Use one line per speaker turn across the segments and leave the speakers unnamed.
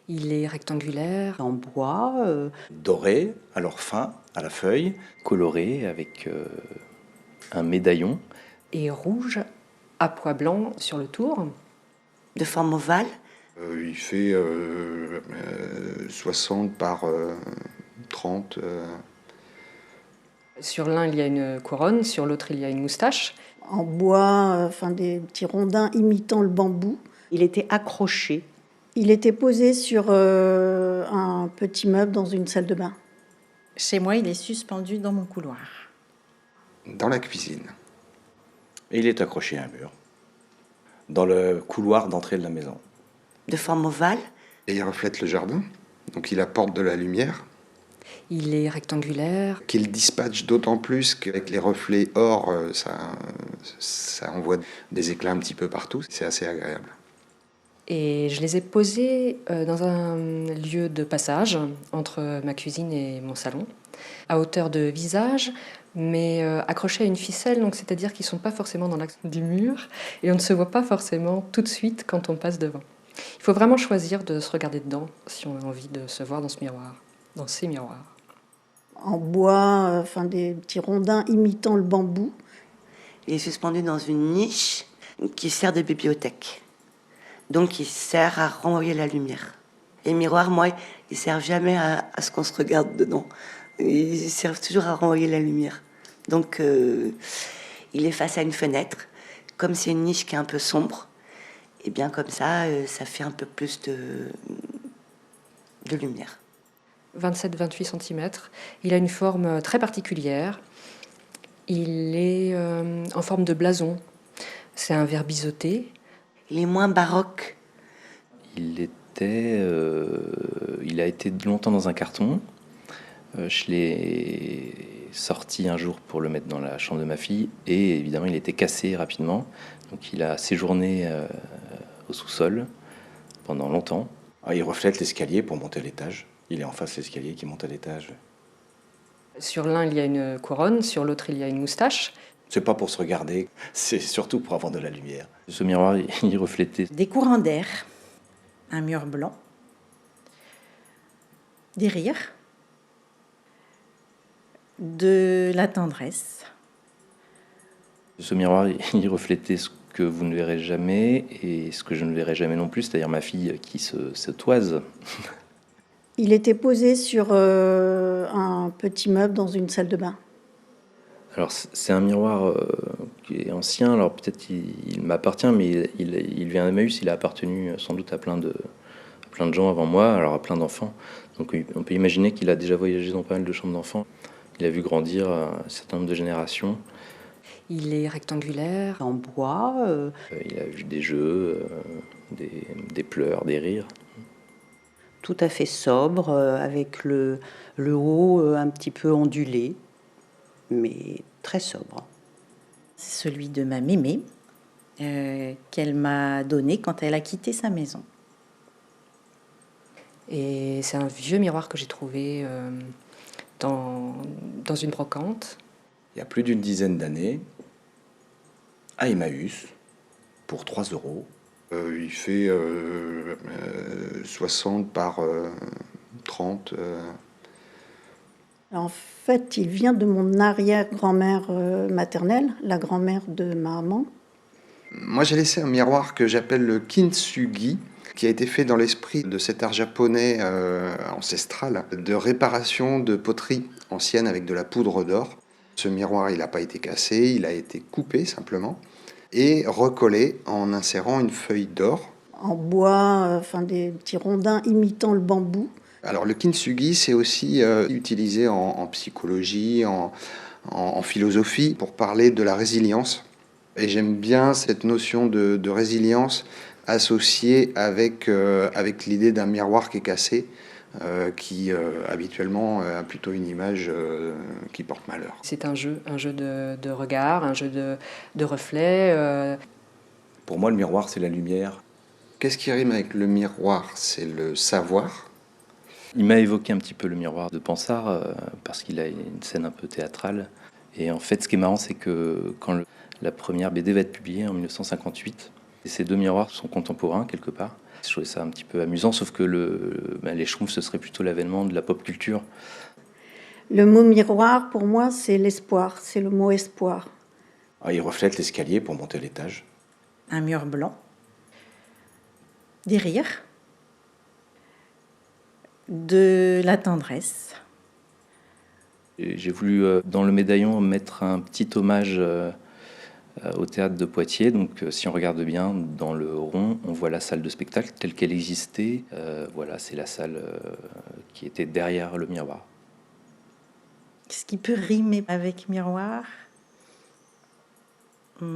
Il est rectangulaire,
En bois,
Doré, alors fin, à la feuille, coloré avec un médaillon.
et rouge à pois blanc sur le tour.
de forme ovale.
Il fait 60 par 30.
Sur l'un, il y a une couronne, sur l'autre, il y a une moustache.
En bois, des petits rondins imitant le bambou.
Il était accroché.
Il était posé sur un petit meuble dans une salle de bain.
Chez moi, il est suspendu dans mon couloir.
Dans la cuisine.
Et il est accroché à un mur, dans le couloir d'entrée de la maison.
De forme ovale.
Et il reflète le jardin. Donc il apporte de la lumière.
Il est rectangulaire.
Qu'il dispatche d'autant plus qu'avec les reflets or, ça envoie des éclats un petit peu partout. C'est assez agréable.
Et je les ai posés dans un lieu de passage entre ma cuisine et mon salon, à hauteur de visage, mais accrochés à une ficelle, donc c'est-à-dire qu'ils ne sont pas forcément dans l'axe du mur, et on ne se voit pas forcément tout de suite quand on passe devant. Il faut vraiment choisir de se regarder dedans si on a envie de se voir dans ce miroir, dans ces miroirs.
En bois, des petits rondins imitant le bambou.
Il est suspendu dans une niche qui sert de bibliothèque. Donc il sert à renvoyer la lumière. Les miroirs, moi, ils servent jamais à ce qu'on se regarde dedans. Ils servent toujours à renvoyer la lumière. Donc il est face à une fenêtre. Comme c'est une niche qui est un peu sombre, et bien comme ça, ça fait un peu plus de lumière.
27-28 cm. Il a une forme très particulière. Il est en forme de blason. C'est un verre biseauté.
Il est moins baroque.
Il a été longtemps dans un carton. Je l'ai sorti un jour pour le mettre dans la chambre de ma fille et évidemment il était cassé rapidement. Donc il a séjourné au sous-sol pendant longtemps. Ah, il reflète l'escalier pour monter à l'étage. Il est en face de l'escalier qui monte à l'étage.
Sur l'un, il y a une couronne, sur l'autre, il y a une moustache.
C'est pas pour se regarder, c'est surtout pour avoir de la lumière. Ce miroir, il reflétait
Des courants d'air, un mur blanc, des rires, de la tendresse.
ce miroir, il reflétait ce que vous ne verrez jamais et ce que je ne verrai jamais non plus, c'est-à-dire ma fille qui se toise.
Il était posé sur un petit meuble dans une salle de bain.
Alors c'est un miroir qui est ancien, alors peut-être il m'appartient, mais il vient d'Emmaüs, il a appartenu sans doute à plein de gens avant moi, alors à plein d'enfants. Donc on peut imaginer qu'il a déjà voyagé dans pas mal de chambres d'enfants. Il a vu grandir un certain nombre de générations.
Il est rectangulaire.
En bois.
Il a vu des jeux, des pleurs, des rires.
Tout à fait sobre, avec le haut un petit peu ondulé, mais très sobre.
C'est celui de ma mémé qu'elle m'a donné quand elle a quitté sa maison.
Et c'est un vieux miroir que j'ai trouvé dans une brocante.
Il y a plus d'une dizaine d'années, à Emmaüs, pour 3 €.
Il fait 60 par 30.
En fait, il vient de mon arrière-grand-mère maternelle, la grand-mère de ma maman.
Moi, j'ai laissé un miroir que j'appelle le kintsugi, qui a été fait dans l'esprit de cet art japonais ancestral de réparation de poterie ancienne avec de la poudre d'or. Ce miroir, il n'a pas été cassé, il a été coupé simplement et recollé en insérant une feuille d'or.
En bois, des petits rondins imitant le bambou.
Alors le kintsugi, c'est aussi utilisé en psychologie, en philosophie, pour parler de la résilience. Et j'aime bien cette notion de résilience associée avec l'idée d'un miroir qui est cassé, qui habituellement a plutôt une image qui porte malheur.
C'est un jeu de regard, un jeu de reflets.
Pour moi, le miroir, c'est la lumière.
Qu'est-ce qui rime avec le miroir? C'est le savoir.
Il m'a évoqué un petit peu le miroir de Pansard, parce qu'il a une scène un peu théâtrale. Et en fait, ce qui est marrant, c'est que quand la première BD va être publiée en 1958, Et ces deux miroirs sont contemporains quelque part. Je trouvais ça un petit peu amusant, sauf que les Schtroumpfs, ce serait plutôt l'avènement de la pop culture.
Le mot miroir, pour moi, c'est l'espoir, c'est le mot espoir.
Il reflète l'escalier pour monter à l'étage.
Un mur blanc, des rires, de la tendresse.
Et j'ai voulu, dans le médaillon, mettre un petit hommage au théâtre de Poitiers. Donc, si on regarde bien, dans le rond, on voit la salle de spectacle telle qu'elle existait. Voilà, c'est la salle qui était derrière le miroir.
Qu'est-ce qui peut rimer avec miroir?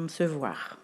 Se voir.